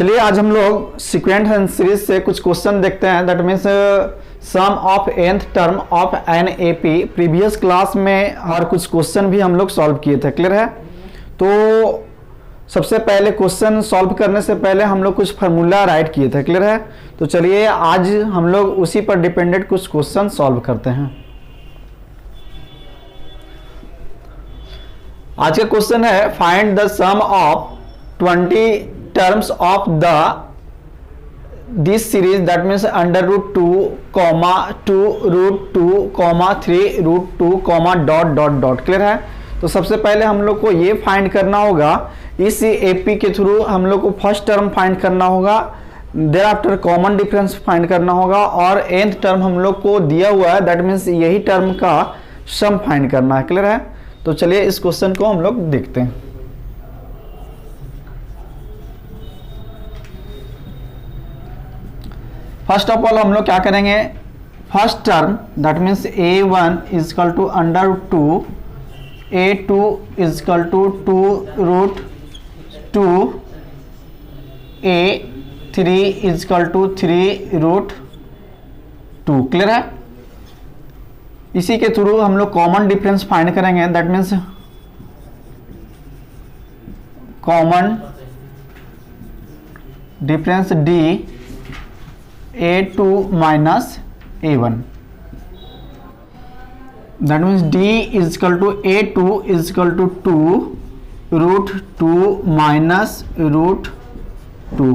चलिए आज हम लोग सीक्वेंट एंड सीरीज से कुछ क्वेश्चन देखते हैं। That means sum of nth term of an A P. Previous class में और कुछ क्वेश्चन भी हम लोग सॉल्व किए थे, क्लियर है। तो सबसे पहले क्वेश्चन सॉल्व करने से पहले हम लोग कुछ फार्मूला राइट किए थे, क्लियर है। तो चलिए आज हम लोग उसी पर डिपेंडेंट कुछ क्वेश्चन सॉल्व करते हैं। आज का क्वेश्चन है find the sum of 20 terms of this series, that means under root 2 comma 2 root 2 comma 3 root 2 comma dot dot dot, clear है। तो सबसे पहले हम लोग को ये फाइंड करना होगा, इस एपी के थ्रू हम लोग को फर्स्ट टर्म फाइंड करना होगा, there after common difference find करना होगा और nth टर्म हम लोग को दिया हुआ है, दैट मीन्स यही टर्म का सम फाइंड करना है, क्लियर है। तो चलिए इस क्वेश्चन को हम लोग देखते हैं। फर्स्ट ऑफ ऑल हम लोग क्या करेंगे, first term that means a1 is equal to under root 2, a2 is equal to 2 root 2, a3 is equal to 3 root 2, clear है। इसी के थ्रू हम लोग कॉमन डिफरेंस फाइंड करेंगे, that means common difference d a2 minus a1, that means d is equal to a2 is equal to 2 root 2 minus root 2,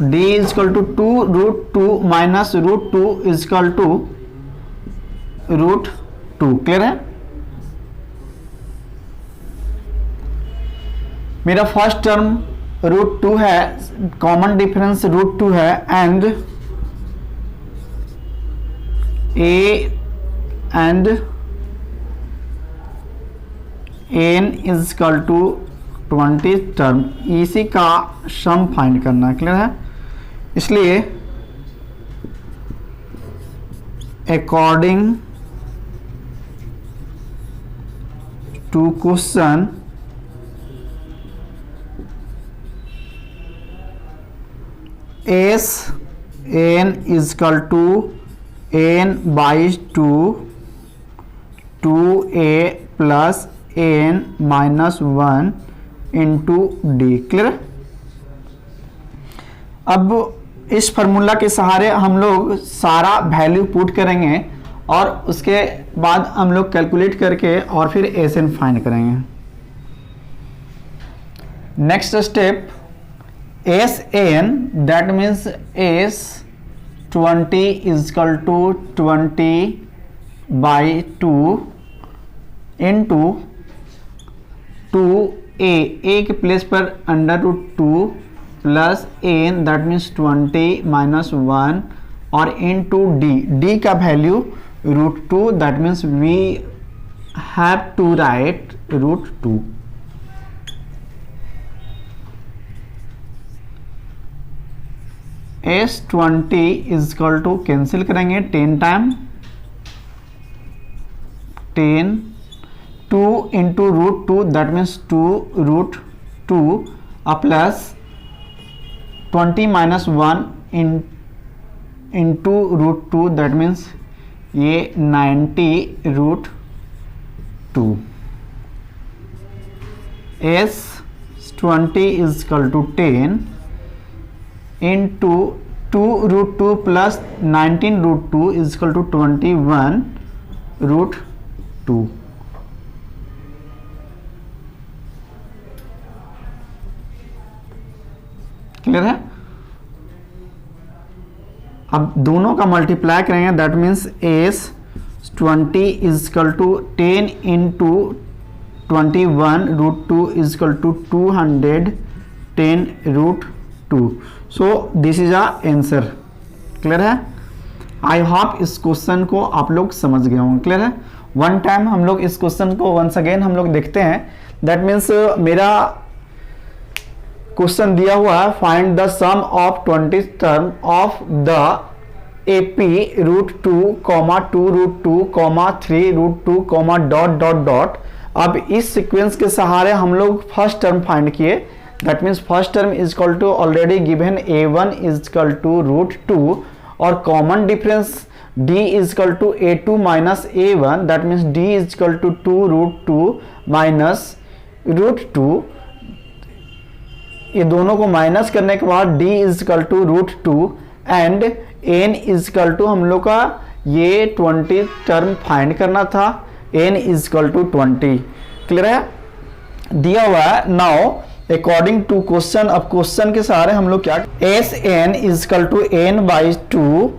d is equal to 2 root 2 minus root 2 is equal to root 2, clear है। मेरा first term root 2 है, common difference root 2 है and N is equal to 20 term, इसी का sum find करना है, clear है। इसलिए according to question S N is equal to N by 2 2a plus N minus 1 into D, clear. अब इस फार्मूला के सहारे हम लोग सारा वैल्यू पुट करेंगे और उसके बाद हम लोग कैलकुलेट करके और फिर एस एन फाइंड करेंगे। Next step S N, that means S 20 is equal to 20 by 2 into 2a, a के प्लेस पर under root 2 plus N, that means 20 minus 1 और into d का value root 2, that means we have to write root 2। S20 is equal to cancel करेंगे 10 time 10 2 into root 2, that means 2 root 2 plus 20 minus 1 into root 2, that means ये 90 root 2। S20 is equal to 10 into 2 root 2 plus 19 root 2 is equal to 21 root 2, clear है। अब दोनों का multiply करेंगे, that means S20 is equal to 10 into 21 root 2 is equal to 210 root 2। So this is a answer, clear है। I hope इस क्वेश्चन को आप लोग समझ गए होंगे, क्लियर है। वन टाइम हम लोग इस क्वेश्चन को वंस अगेन हम लोग देखते हैं। दैट मीन्स मेरा क्वेश्चन दिया हुआ है find the sum of 20 term of the AP root 2 comma 2 root 2 comma 3 root 2 comma dot dot dot. अब इस सीक्वेंस के सहारे हम लोग फर्स्ट टर्म फाइंड किए, that means first term is equal to already given a1 is equal to √2 और common difference d is equal to a2 minus a1, that means d is equal to 2√2 minus √2। ये दोनों को minus करने के बाद d is equal to √2 and n is equal to हम लोग का ये 20 टर्म फाइंड करना था, n is equal to 20। Clear है, दिया हुआ है। नाउ अकॉर्डिंग टू क्वेश्चन, अब क्वेश्चन के सहारे हम लोग क्या, S N is equal to n by 2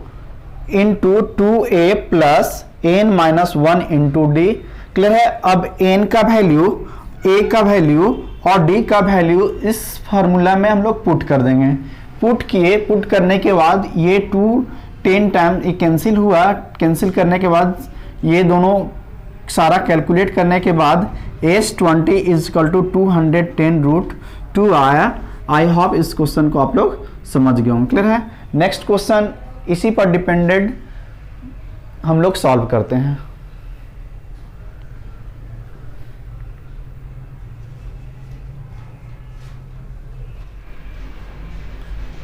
into 2a plus n minus 1 into D. Clear है, अब n का वैल्यू, a का वैल्यू और d का वैल्यू इस फार्मूला में हम लोग पुट कर देंगे। पुट किए, पुट करने के बाद ये 2 10 टाइम ये कैंसिल हुआ, कैंसिल करने के बाद ये दोनों सारा कैलकुलेट करने के बाद S20 इज इक्वल टू 210√2 आया। आई होप इस क्वेश्चन को आप लोग समझ गए होंगे। क्लियर है, नेक्स्ट क्वेश्चन इसी पर डिपेंडेड हम लोग सॉल्व करते हैं।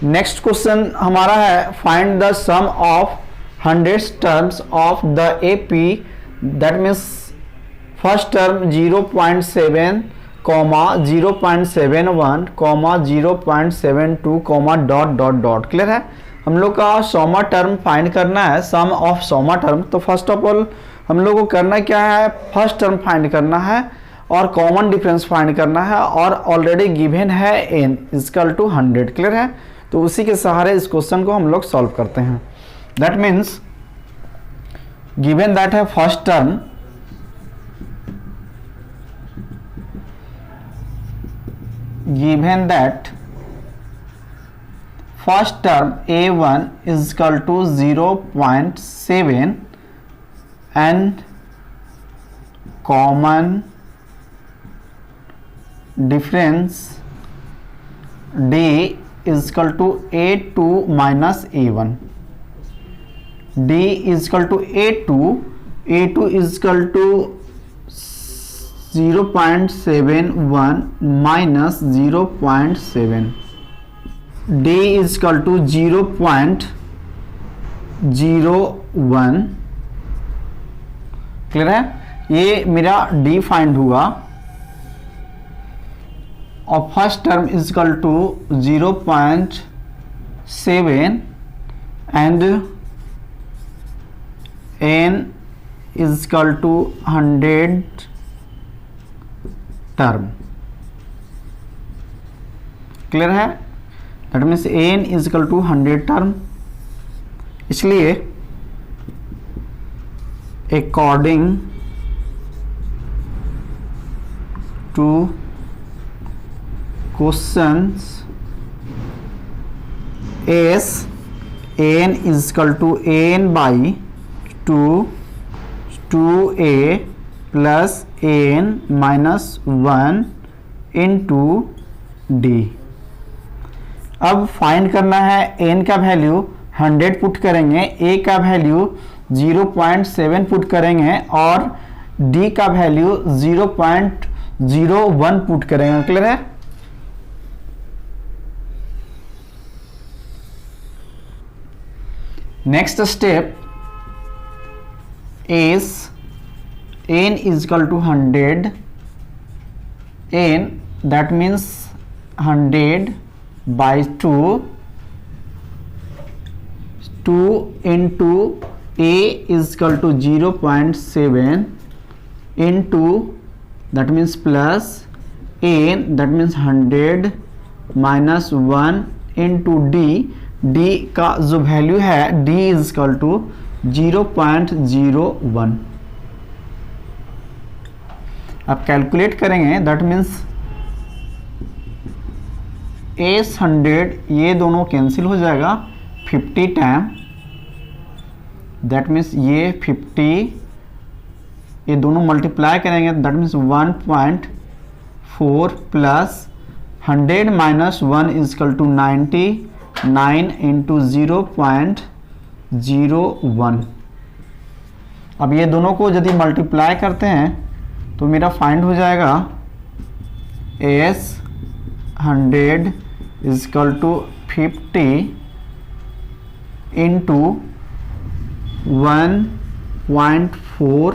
नेक्स्ट क्वेश्चन हमारा है find the sum of 100 terms of the AP, that means first term 0.7 comma 0.71 comma 0.72 comma dot dot dot. Clear है, हम लोग का सॉमा टर्म फाइंड करना है, सम ऑफ सॉमा टर्म। तो फर्स्ट ऑफ ऑल हम लोग को करना क्या है, फर्स्ट टर्म फाइंड करना है और कॉमन डिफरेंस फाइंड करना है और ऑलरेडी गिवन है n इक्वल टू 100। क्लियर है, तो उसी के सहारे इस क्वेश्चन को हम लोग सॉल्व करते हैं। दैट मीन्स गिवन दैट है first term, given that first term a1 is equal to 0.7 and common difference d is equal to a2 minus a1, d is equal to a2 is equal to 0.71 minus 0.7, d is equal to 0.01। Clear है, ये मेरा d find हुआ और first term is equal to 0.7 and n is equal to 100 term. Clear है, that means n is equal to 100 term. इसलिए according to questions s n is equal to n by 2a plus n minus 1 into d. अब find करना है n का value 100 put करेंगे, a का value 0.7 put करेंगे और d का वैल्यू 0.01 पुट करेंगे। क्लियर है, next step is n is equal to 100, n that means 100 by 2 into a is equal to 0.7 into that means plus n that means 100 minus 1 into d का जो value है d is equal to 0.01। अब calculate करेंगे, that means S 100 ये दोनों cancel हो जाएगा 50 time, that means ये 50 ये दोनों मल्टीप्लाई करेंगे, that means 1.4 plus 100 minus 1 is equal to 99 into 0.01। अब ये दोनों को यदि मल्टीप्लाई करते हैं तो मेरा फाइंड हो जाएगा S 100 is equal to 50 into 1.4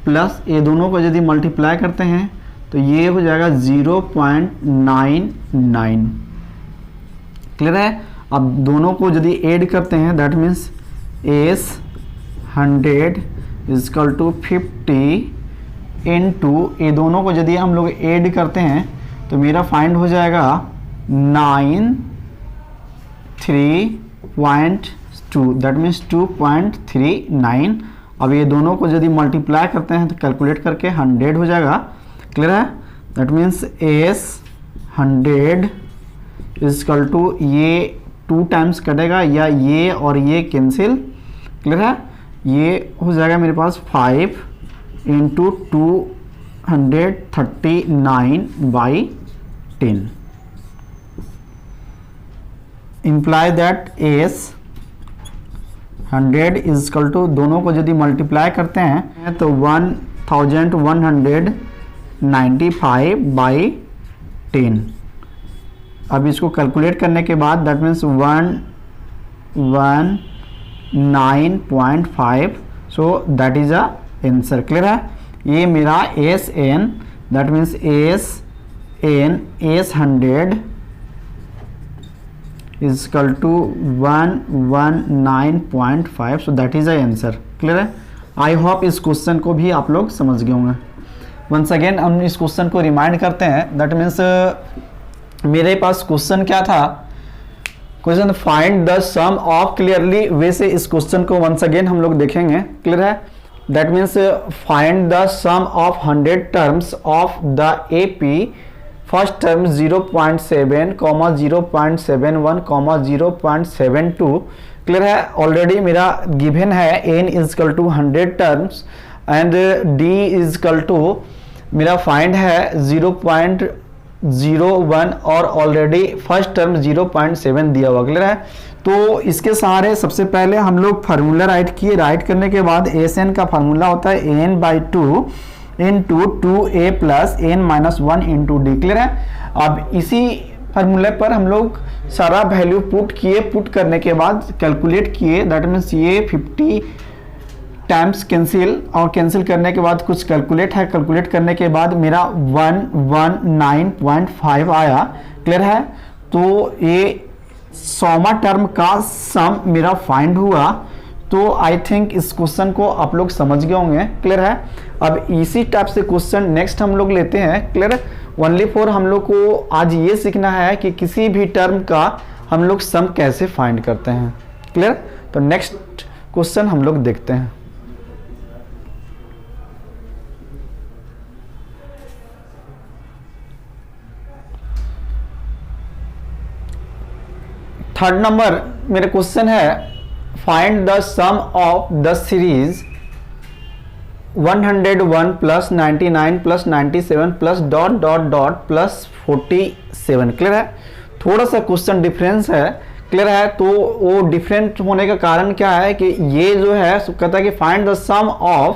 plus ये दोनों को यदि मल्टीप्लाई करते हैं तो ये हो जाएगा 0.99। क्लियर है। अब दोनों को यदि ऐड करते हैं that means S 100 is equal to 50 into ये दोनों को यदि हम लोग ऐड करते हैं तो मेरा फाइंड हो जाएगा 93.2 दैट मीन्स 2.39। अब ये दोनों को यदि मल्टीप्लाई करते हैं तो कैलकुलेट करके 100 हो जाएगा। क्लियर है। That means S 100 is equal to ये 2 टाइम्स कटेगा या ये और ये कैंसिल। क्लियर है। ये हो जाएगा मेरे पास 5 into 239/10 imply that S 100 is equal to दोनों को यदि मल्टीप्लाई करते हैं तो 1195/10। अब इसको कैलकुलेट करने के बाद that means 119.5 so that is a answer. Clear है। ये मेरा s N that means S 100 is equal to 119.5 so that is a answer. Clear है। आई होप इस क्वेश्चन को भी आप लोग समझ गए होंगे। वंस अगेन हम इस क्वेश्चन को रिमाइंड करते हैं। दैट मीन्स मेरे पास क्वेश्चन क्या था, question find the sum of clearly. वैसे इस क्वेश्चन को वंस अगेन हम लोग देखेंगे। क्लियर है। That means find the sum of 100 terms of the AP. First term 0.7, 0.71, 0.72। Clear है। ऑलरेडी मेरा गिवन है n is equal to 100 terms and d is equal to मेरा फाइंड है 0.01 और ऑलरेडी फर्स्ट टर्म 0.7 दिया हुआ। क्लियर है। तो इसके सहारे सबसे पहले हम लोग फार्मूला राइट किए। राइट करने के बाद एस एन का फार्मूला होता है n/2 into 2a plus n-1 into D. Clear है। अब इसी फार्मूले पर हम लोग सारा वैल्यू पुट किए। पुट करने के बाद कैलकुलेट किए। दैट मीन्स ये 50 टाइम्स कैंसिल और कैंसिल करने के बाद कुछ कैलकुलेट है। कैलकुलेट करने के बाद मेरा 119.5 आया। क्लियर है। तो ये 100वां टर्म का सम मेरा फाइंड हुआ। तो आई थिंक इस क्वेश्चन को आप लोग समझ गए होंगे। क्लियर है। अब इसी टाइप से क्वेश्चन नेक्स्ट हम लोग लेते हैं। क्लियर है। ओनली फॉर हम लोग को आज ये सीखना है कि किसी भी टर्म का हम लोग सम कैसे फाइंड करते हैं। क्लियर। तो नेक्स्ट क्वेश्चन हम लोग देखते हैं। थर्ड नंबर मेरे क्वेश्चन है find the sum of the series 101 plus 99 plus 97 plus dot dot dot plus 47। Clear है। थोड़ा सा क्वेश्चन डिफरेंस है। क्लियर है। तो वो डिफरेंट होने का कारण क्या है कि ये जो है कहता है कि find the sum of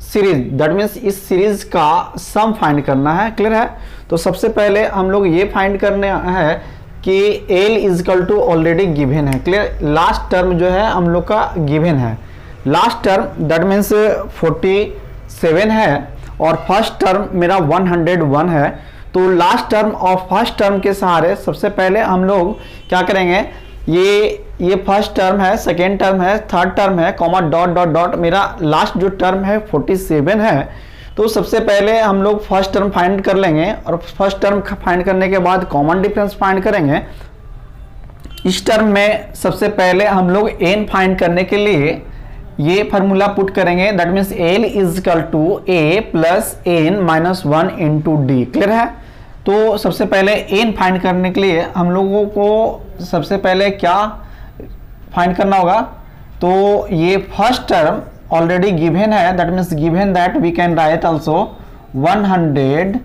series. That means इस सीरीज का सम फाइंड करना है। क्लियर है। तो सबसे पहले हम लोग ये फाइंड करने है कि L is equal to already given है। क्लियर। लास्ट टर्म जो है हम लोग का गिवन है। लास्ट टर्म दैट मीन्स 47 है और फर्स्ट टर्म मेरा 101 है। तो लास्ट टर्म और फर्स्ट टर्म के सहारे सबसे पहले हम लोग क्या करेंगे, ये फर्स्ट टर्म है, सेकेंड टर्म है, थर्ड टर्म है, कॉमा डॉट डॉट डॉट मेरा लास्ट जो टर्म है 47 है। तो सबसे पहले हम लोग फर्स्ट टर्म फाइंड कर लेंगे और फर्स्ट टर्म फाइंड करने के बाद कॉमन डिफरेंस फाइंड करेंगे। इस टर्म में सबसे पहले हम लोग n फाइंड करने के लिए ये फार्मूला पुट करेंगे। That means L is equal to a plus n-1 into D. Clear है। तो सबसे पहले n फाइंड करने के लिए हम लोगों को सबसे पहले क्या फाइंड करना होगा, तो ये फर्स्ट टर्म ऑलरेडी गिवन है। That means given that we can write also 101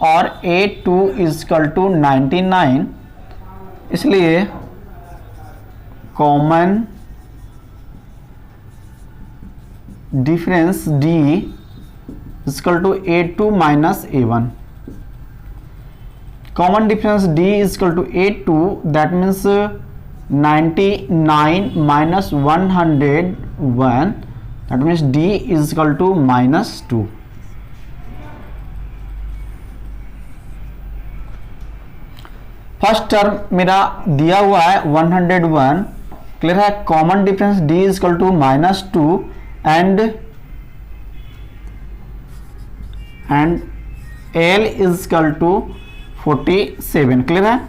और a2 इजकल टू 99। इसलिए common difference d is equal to a2 minus a1। Common difference d is equal to A2, that means 99 minus 101, that means d is equal to -2। First term मेरा दिया हुआ है 101, clear है। Common difference d is equal to -2 and l is equal to 47, clear है।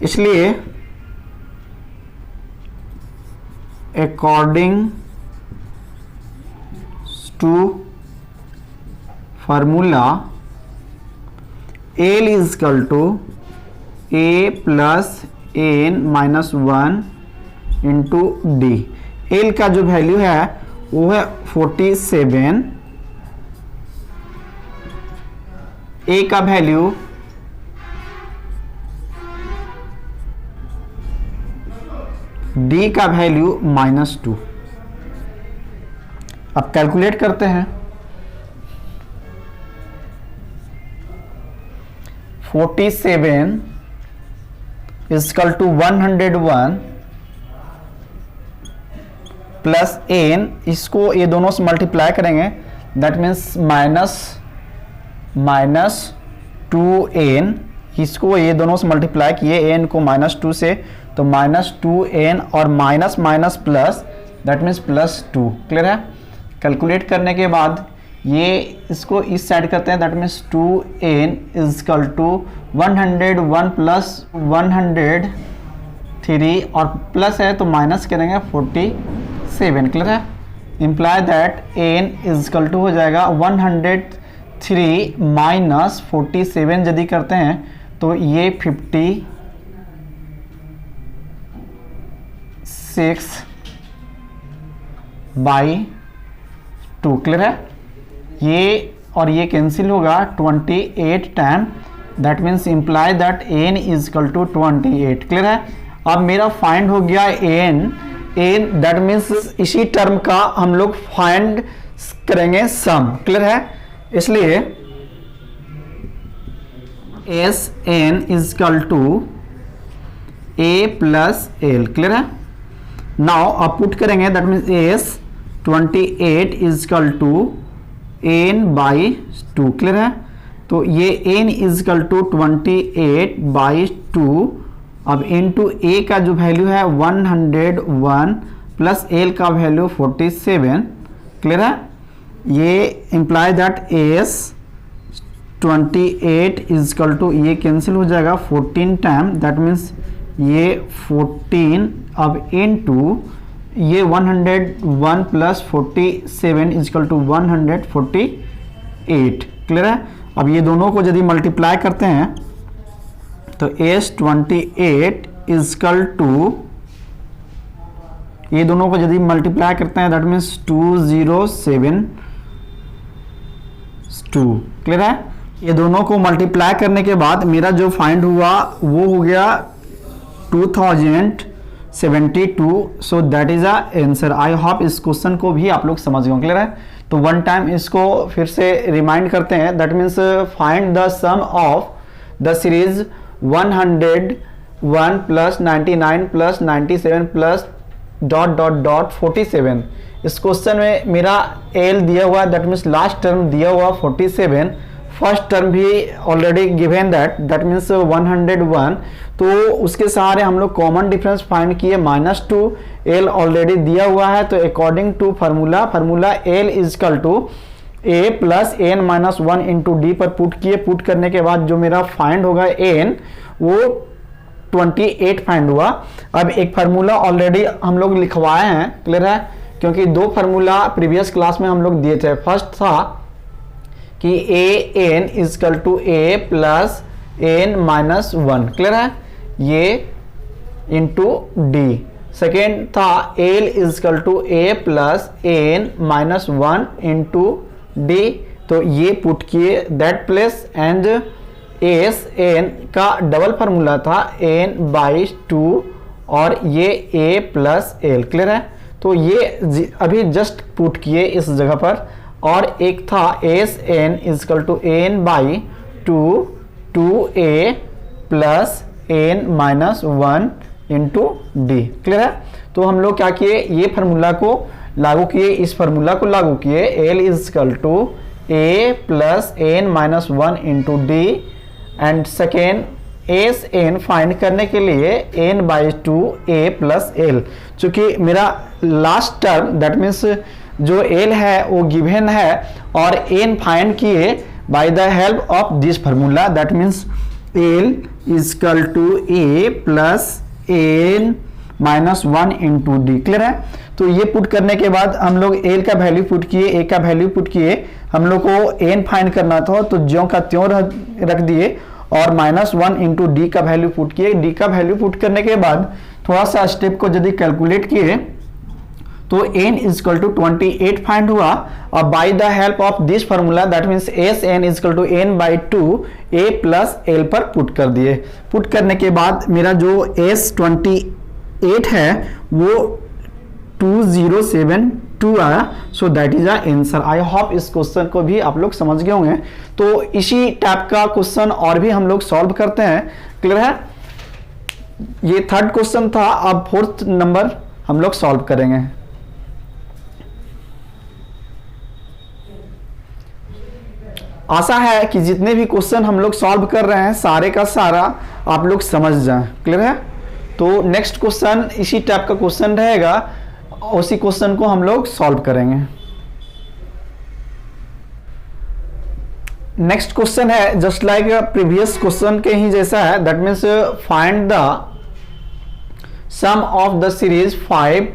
इसलिए according to formula L is equal to A plus n minus 1 into D. L का जो value है वो है 47, A का वैल्यू D का वैल्यू -2। अब कैलकुलेट करते हैं। 47 is equal to 101 plus n, इसको ये दोनों से मल्टीप्लाई करेंगे, दैट मीन्स -2n, इसको ये दोनों से मल्टीप्लाई किए n को -2 से, तो -2n और minus minus plus, that means +2, clear है। कैलकुलेट करने के बाद ये इसको इस साइड करते हैं, that means 2n is equal to 101 plus 103 और प्लस है तो माइनस करेंगे 47, क्लियर है। Imply that n is equal to हो जाएगा 103 माइनस 47 यदि करते हैं तो ये 56/2, क्लियर है। ये और ये कैंसिल होगा 28 time, that means imply that n is equal to 28, clear है। अब मेरा फाइंड हो गया n दैट मीन्स इसी टर्म का हम लोग फाइंड करेंगे सम, क्लियर है। इसलिए Sn is equal to A plus L, clear है। नाउ अब पुट करेंगे, that means S 28 is equal to n/2, clear है। तो ये n इज इक्वल टू 28/2, अब इनटू a का जो वैल्यू है 101 प्लस l का वैल्यू 47, क्लियर है। ये imply that s 28 is equal to, ये कैंसिल हो जाएगा 14 टाइम, दैट मीन्स ये 14, अब इनटू ये 101 plus 47 is equal to 148, clear है। अब ये दोनों को यदि मल्टीप्लाई करते हैं तो S28 इज इक्वल टू, ये दोनों को यदि मल्टीप्लाई करते हैं दैट मीन्स 2072, क्लियर है। ये दोनों को मल्टीप्लाई करने के बाद मेरा जो फाइंड हुआ वो हो गया 2072, सो that is a answer. I hope इस क्वेश्चन को भी आप लोग समझ गए, क्लियर है। तो वन टाइम इसको फिर से रिमाइंड करते हैं, that means find the sum of the series 101 plus 99 plus 97 plus ... 47। इस क्वेश्चन में मेरा एल दिया हुआ, दैट मीन्स लास्ट टर्म दिया हुआ 47, फर्स्ट टर्म भी ऑलरेडी गिवन दैट मीन्स 101, तो उसके सहारे हम लोग कॉमन डिफरेंस फाइंड किए -2, एल ऑलरेडी दिया हुआ है, तो according to formula L is equal to A plus N minus 1 into D पर पुट किए। पुट करने के बाद जो मेरा फाइंड होगा एन वो 28 फाइंड हुआ। अब एक फार्मूला ऑलरेडी हम लोग लिखवाए हैं, क्लियर है, क्योंकि दो फार्मूला प्रीवियस क्लास में हम लोग दिए थे। फर्स्ट था कि a n is equal to A plus N minus 1, clear है, ये इंटू डी। सेकेंड था l is equal to A plus N minus 1 into d, तो ये पुट किए that place, and s n का डबल फार्मूला था n/2 और ये a प्लस एल, क्लियर है। तो ये अभी जस्ट पुट किए इस जगह पर। और एक था S N is equal to n/2 2a plus n minus 1 into D. Clear है? तो हम लोग क्या किए, ये फार्मूला को लागू किए, इस फार्मूला को लागू किए, L is equal to a plus n minus 1 into D and second S N find करने के लिए n by 2 a plus l। चूंकि मेरा लास्ट टर्म दैट मीन्स जो l है वो गिवन है और n फाइंड किए by the help of this formula, that means l is equal to a plus n minus 1 into D. Clear है? तो ये पुट करने के बाद हम लोग l का वैल्यू पुट किए, a का वैल्यू पुट किए, हम लोग को n फाइंड करना था तो ज्यों का त्यों रख दिए और माइनस 1 इंटू डी का वैल्यू पुट किए। डी का वैल्यू पुट करने के बाद थोड़ा सा स्टेप को यदि कैलकुलेट किए तो n इजकल टू 28 फाइंड हुआ और by the help of this formula that means S N is equal to n by 2 a plus l पर पुट कर दिए। पुट करने के बाद मेरा जो S28 है वो 2072 आया। सो that is answer. I hope इस क्वेश्चन को भी आप लोग समझ गए होंगे। तो इसी टाइप का क्वेश्चन और भी हम लोग सॉल्व करते हैं। क्लियर है? ये थर्ड क्वेश्चन था, अब फोर्थ नंबर हम लोग सॉल्व करेंगे। आशा है कि जितने भी क्वेश्चन हम लोग सॉल्व कर रहे हैं सारे का सारा आप लोग समझ जाएं। क्लियर है? तो नेक्स्ट क्वेश्चन इसी टाइप का क्वेश्चन रहेगा, उसी क्वेश्चन को हम लोग सॉल्व करेंगे। नेक्स्ट क्वेश्चन है जस्ट लाइक प्रीवियस क्वेश्चन के ही जैसा है, that means find the sum of the series 5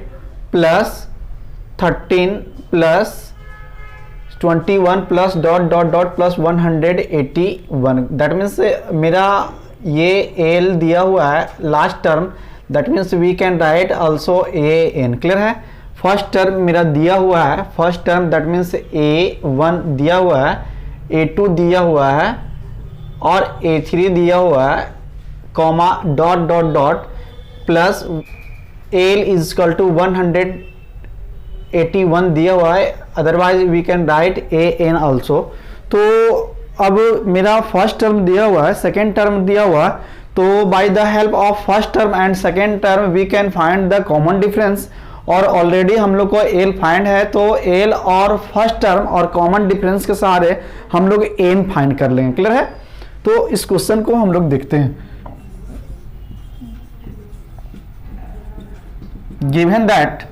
plus 13 plus 21 plus dot dot dot plus 181। That means मेरा ये एल दिया हुआ है last term, that means we can write also a n. Clear है? फर्स्ट टर्म मेरा दिया हुआ है, first term that means A1 दिया हुआ है, A2 दिया हुआ है और A3 दिया हुआ है, comma dot dot dot plus L is equal to 181 दिया हुआ है, otherwise we can write A N also. तो अब मेरा फर्स्ट टर्म दिया हुआ है, सेकेंड टर्म दिया हुआ है, तो by the help of first term and second term we can find the common difference. और ऑलरेडी हम लोग को एल फाइंड है तो एल और फर्स्ट टर्म और कॉमन डिफरेंस के सहारे हम लोग एन फाइंड कर लेंगे। क्लियर है? तो इस क्वेश्चन को हम लोग देखते हैं। Given that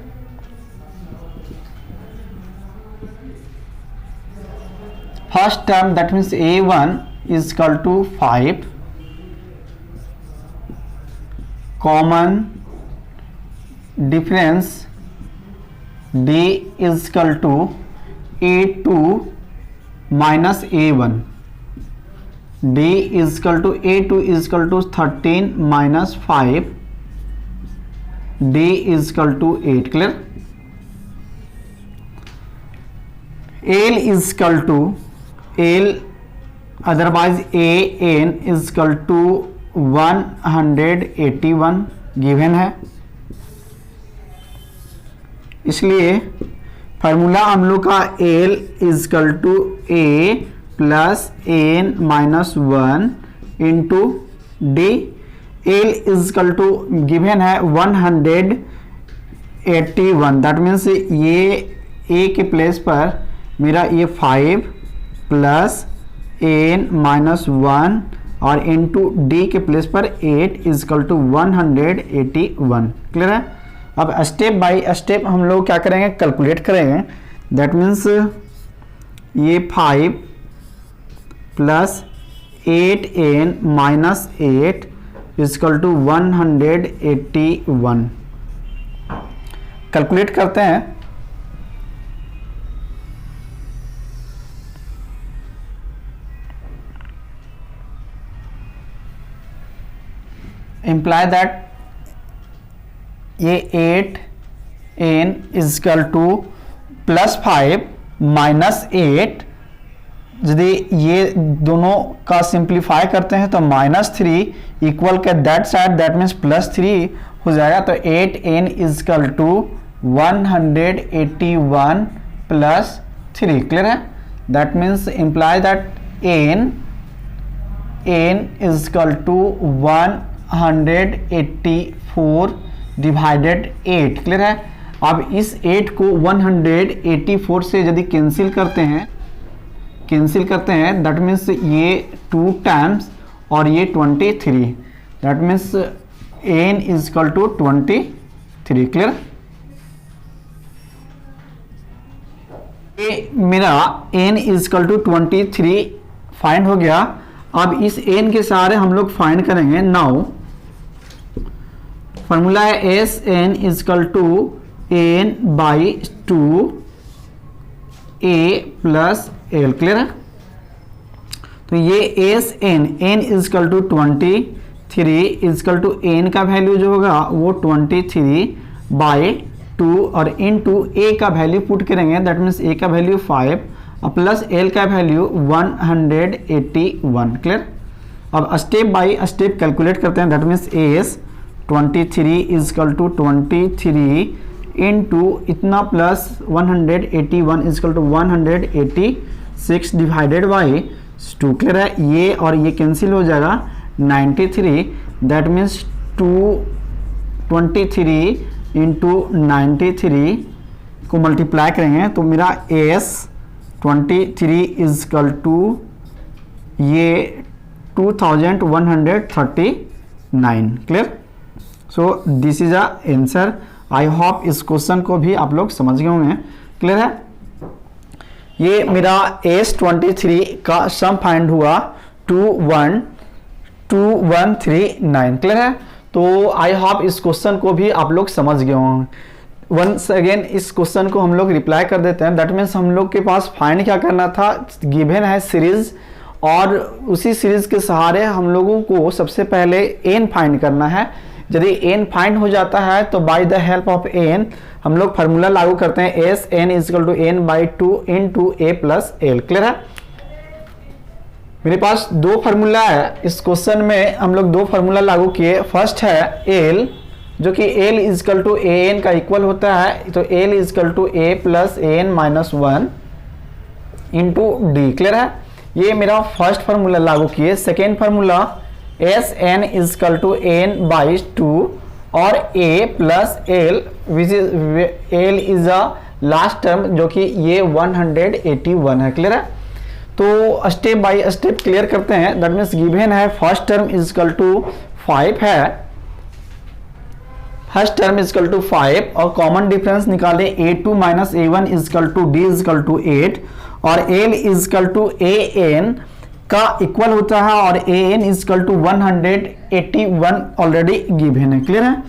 first term that means A1 is equal to 5, common difference D is equal to A2 minus A1, D is equal to A2 is equal to 13 minus 5, D is equal to 8. Clear? L is equal to L otherwise A n is equal to 181 given है, इसलिए formula हम लोग का L is equal to A plus N minus 1 into D. L is equal to given है 181, that means ये A के place पर मेरा ये 5 प्लस एन माइनस 1 और इंटू डी के प्लेस पर 8 इजकल टू 181। क्लियर है? अब स्टेप बाय स्टेप हम लोग क्या करेंगे, कैलकुलेट करेंगे। दैट मीन्स ये 5 plus 8n minus 8 is equal to 181। Calculate करते हैं। imply that ये 8n is equal two plus 5 minus 8, यदि ये दोनों का सिंप्लीफाई करते हैं तो माइनस 3 इक्वल के that side that means plus 3 हो जाएगा। तो 8n is equal to 181 plus 3। Clear है? That means imply that n n is equal to 184 divided 8। Clear है। अब इस 8 को 184 से यदि कैंसिल करते हैं दैट मीन्स ये 2 टाइम्स और ये 23, that means n is equal to 23। Clear. ये मेरा n इजकल टू 23 फाइंड हो गया। अब इस n के सारे हम लोग फाइंड करेंगे। नाउ फॉर्मूला है S N is equal to n by 2 a plus L. Clear है। तो ये S N is equal to 23 is equal to n का वैल्यू जो होगा वो 23 बाई 2 और इनटू a का वैल्यू पुट करेंगे, दैट मीन्स a का वैल्यू 5 और प्लस l का वैल्यू 181। क्लियर। अब स्टेप बाय स्टेप कैलकुलेट करते हैं, that means S 23 is equal to 23 into इतना plus 181 is equal to 186 divided by 2। Clear है। ये और ये कैंसिल हो जाएगा 93, दैट मीन्स 223 इंटू 93 को मल्टीप्लाई करेंगे तो मेरा एस 23 इजकल टू ये 2139। Clear. So this is answer. I hope इस क्वेश्चन को भी आप लोग समझ गए होंगे। क्लियर है। ये मेरा S23 का सम फाइंड हुआ 21239। क्लियर है। तो आई होप इस क्वेश्चन को भी आप लोग समझ गए होंगे। वंस अगेन इस क्वेश्चन को हम लोग रिप्लाई कर देते हैं। दैट मीन्स हम लोग के पास फाइंड क्या करना था, गिवन है सीरीज और उसी सीरीज के सहारे हम लोगों को सबसे पहले n फाइंड करना है। यदि n फाइंड हो जाता है तो by the help of n हम लोग फार्मूला लागू करते हैं S N is equal to n by 2 into a plus L. Clear है। मेरे पास दो फार्मूला है इस क्वेश्चन में, हम लोग दो फार्मूला लागू किए। फर्स्ट है l जो कि l is equal to A N का इक्वल होता है, तो l is equal to a plus A N minus 1 into D. Clear है। ये मेरा फर्स्ट फार्मूला लागू किए। Second formula S N is equal to N by 2 और a plus L which is L is a last term जो कि ये 181 है। क्लियर है। तो स्टेप बाय स्टेप क्लियर करते हैं। दैट मीन्स गिवन है फर्स्ट टर्म इजकल टू 5 है, फर्स्ट टर्म इजकल टू 5 और कॉमन डिफरेंस निकालें a2 minus a1 is equal to d is equal to 8 और l इजकल टू an का इक्वल होता है और an is equal to 181 already given है। क्लियर है।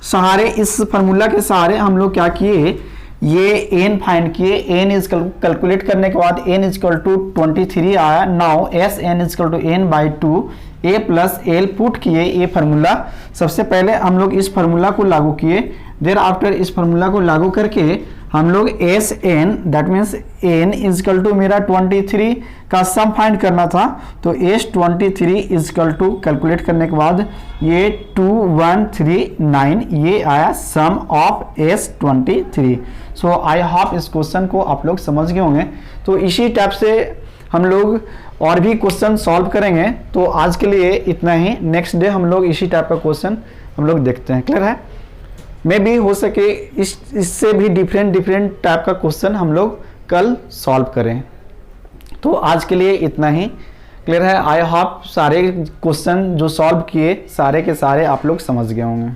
सहारे इस फार्मूला के सहारे हम लोग क्या किए, ये n फाइंड किए। n इज कैलकुलेट करने के बाद n इजकल टू 23 आया। Now S N is equal to n by 2 a plus L put किए ये फार्मूला। सबसे पहले हम लोग इस फार्मूला को लागू किए, देर आफ्टर इस फार्मूला को लागू करके हम लोग S N that means n is equal to मेरा 23 का सम फाइंड करना था, तो एस 23 इजकल टू कैलकुलेट करने के बाद ये 2139 ये आया sum of s 23। So I hope इस क्वेश्चन को आप लोग समझ गए होंगे। तो इसी टाइप से हम लोग और भी क्वेश्चन सॉल्व करेंगे। तो आज के लिए इतना ही, नेक्स्ट डे हम लोग इसी टाइप का क्वेश्चन हम लोग देखते हैं। क्लियर है। मे भी हो सके इससे भी डिफरेंट टाइप का क्वेश्चन हम लोग कल सॉल्व करें। तो आज के लिए इतना ही। क्लियर है। आई होप सारे क्वेश्चन जो सॉल्व किए सारे के सारे आप लोग समझ गए होंगे।